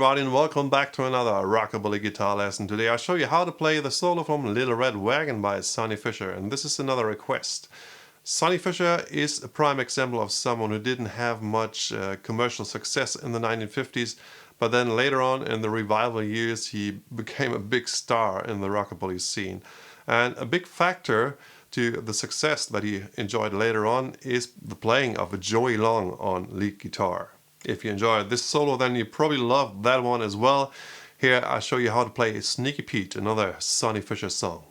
everybody, and welcome back to another rockabilly guitar lesson. Today I'll show you how to play the solo from Little Red Wagon by Sonny Fisher, and this is another request. Sonny Fisher is a prime example of someone who didn't have much commercial success in the 1950s, but then later on in the revival years he became a big star in the rockabilly scene. And a big factor to the success that he enjoyed later on is the playing of a Joey Long on lead guitar. If you enjoyed this solo, then you probably love that one as well. Here I'll show you how to play Sneaky Pete, another Sonny Fisher song.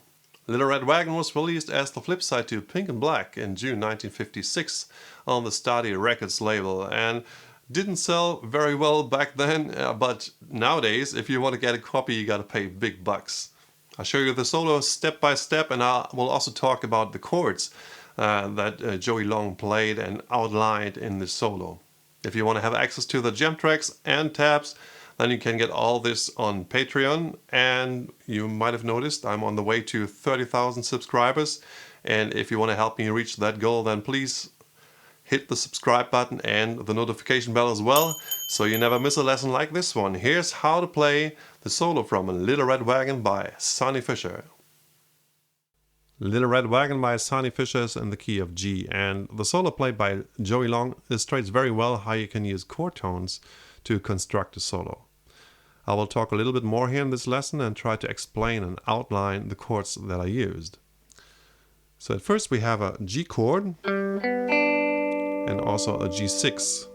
Little Red Wagon was released as the flip side to Pink and Black in June 1956 on the Stadia Records label, and didn't sell very well back then, but nowadays if you want to get a copy you gotta pay big bucks. I'll show you the solo step by step, and I will also talk about the chords that Joey Long played and outlined in this solo. If you want to have access to the jam tracks and tabs, then you can get all this on Patreon. And you might have noticed I'm on the way to 30,000 subscribers. And if you want to help me reach that goal, then please hit the subscribe button and the notification bell as well, so you never miss a lesson like this one. Here's how to play the solo from Little Red Wagon by Sonny Fisher. Little Red Wagon by Sonny Fisher is in the key of G, and the solo played by Joey Long illustrates very well how you can use chord tones to construct a solo. I will talk a little bit more here in this lesson and try to explain and outline the chords that I used. So at first we have a G chord and also a G6,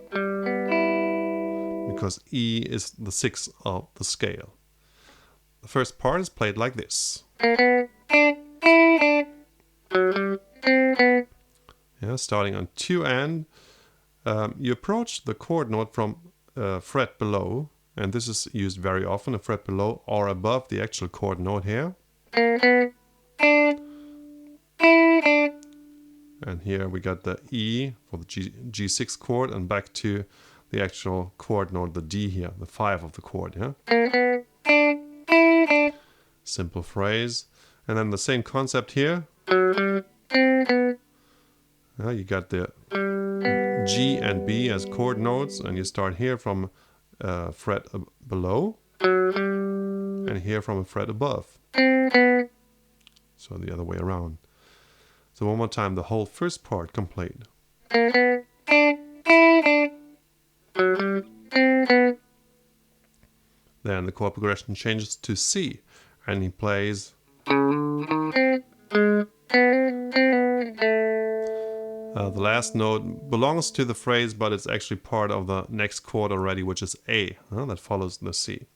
because E is the 6th of the scale. The first part is played like this. Yeah, starting on 2 and you approach the chord note from a fret below, and this is used very often, a fret below or above the actual chord note here. And here we got the E for the G6 chord, and back to the actual chord note, the D here, the 5 of the chord. Yeah? Simple phrase. And then the same concept here. You got the G and B as chord notes, and you start here from a fret below and here from a fret above. So the other way around. So one more time, the whole first part complete. Then the chord progression changes to C, and he plays the last note belongs to the phrase, but it's actually part of the next chord already, which is A, that follows the C.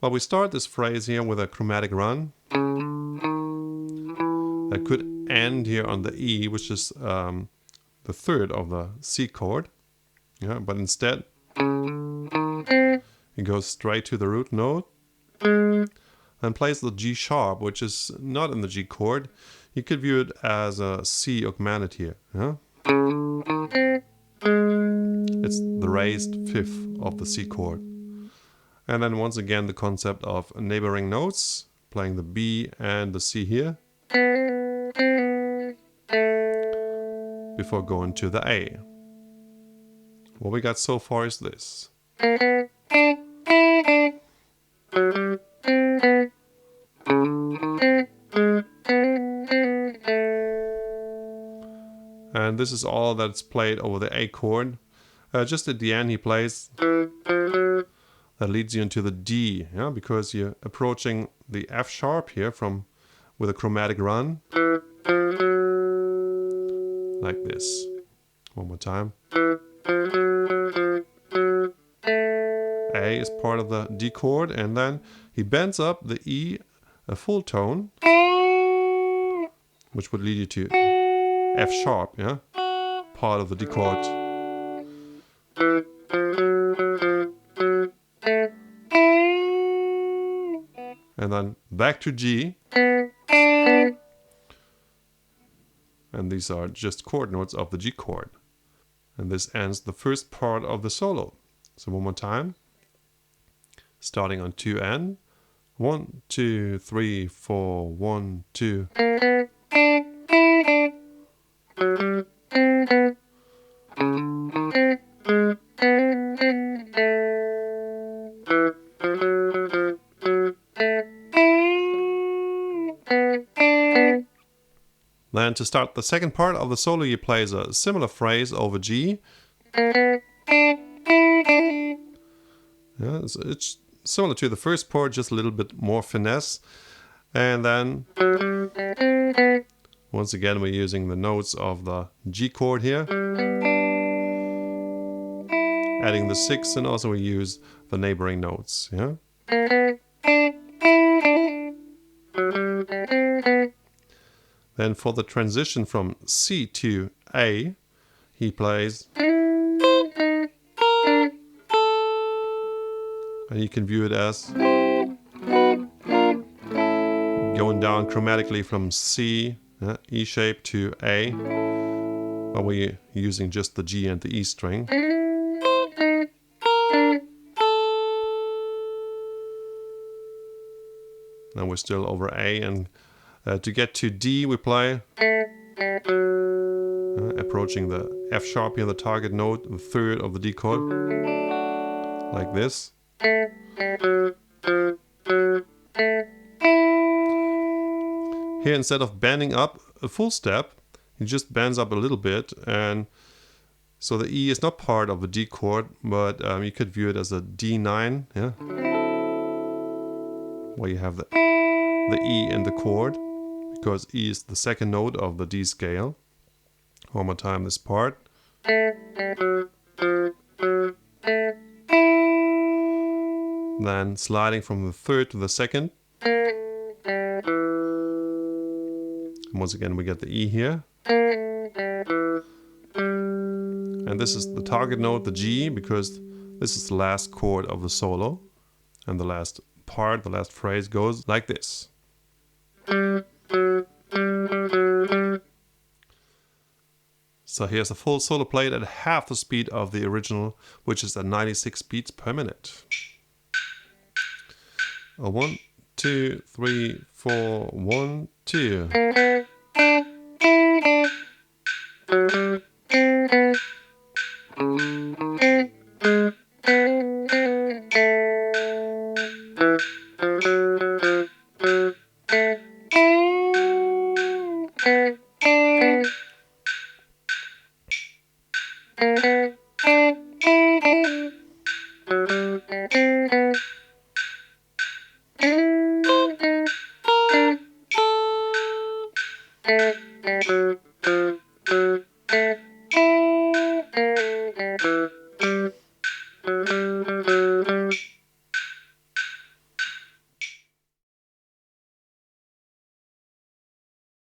But we start this phrase here with a chromatic run that could end here on the E, which is the 3rd of the C chord. Yeah, but instead it goes straight to the root note and plays the G sharp, which is not in the G chord. You could view it as a C augmented here. Yeah? It's the raised 5th of the C chord. And then once again the concept of neighboring notes, playing the B and the C here, before going to the A. What we got so far is this. And this is all that's played over the A chord. Just at the end he plays that leads you into the D, yeah, because you're approaching the F sharp here with a chromatic run, like this. One more time. A is part of the D chord, and then he bends up the E a full tone, which would lead you to F sharp, yeah, part of the D chord. And then back to G. And these are just chord notes of the G chord. And this ends the first part of the solo. So one more time. Starting on 2 and 1, 2, 3, 4, 1, 2. Then to start the second part of the solo, he plays a similar phrase over G. Yeah, it's similar to the first part, just a little bit more finesse. And then once again we're using the notes of the G chord here, adding the 6, and also we use the neighboring notes. Yeah. Then for the transition from C to A, he plays, and you can view it as going down chromatically from C, E shape, to A, but we're using just the G and the E string. Now we're still over A, and to get to D we play approaching the F sharp here, the target note, the third of the D chord, like this. Here, instead of bending up a full step, he just bends up a little bit, and so the E is not part of the D chord, but you could view it as a D9, yeah, where you have the E in the chord, because E is the second note of the D scale. One more time this part. Then sliding from the third to the second. And once again we get the E here. And this is the target note, the G, because this is the last chord of the solo. And the last part, the last phrase goes like this. So here's a full solo played at half the speed of the original, which is at 96 beats per minute. 1, 2, 3, 4, 1, 2.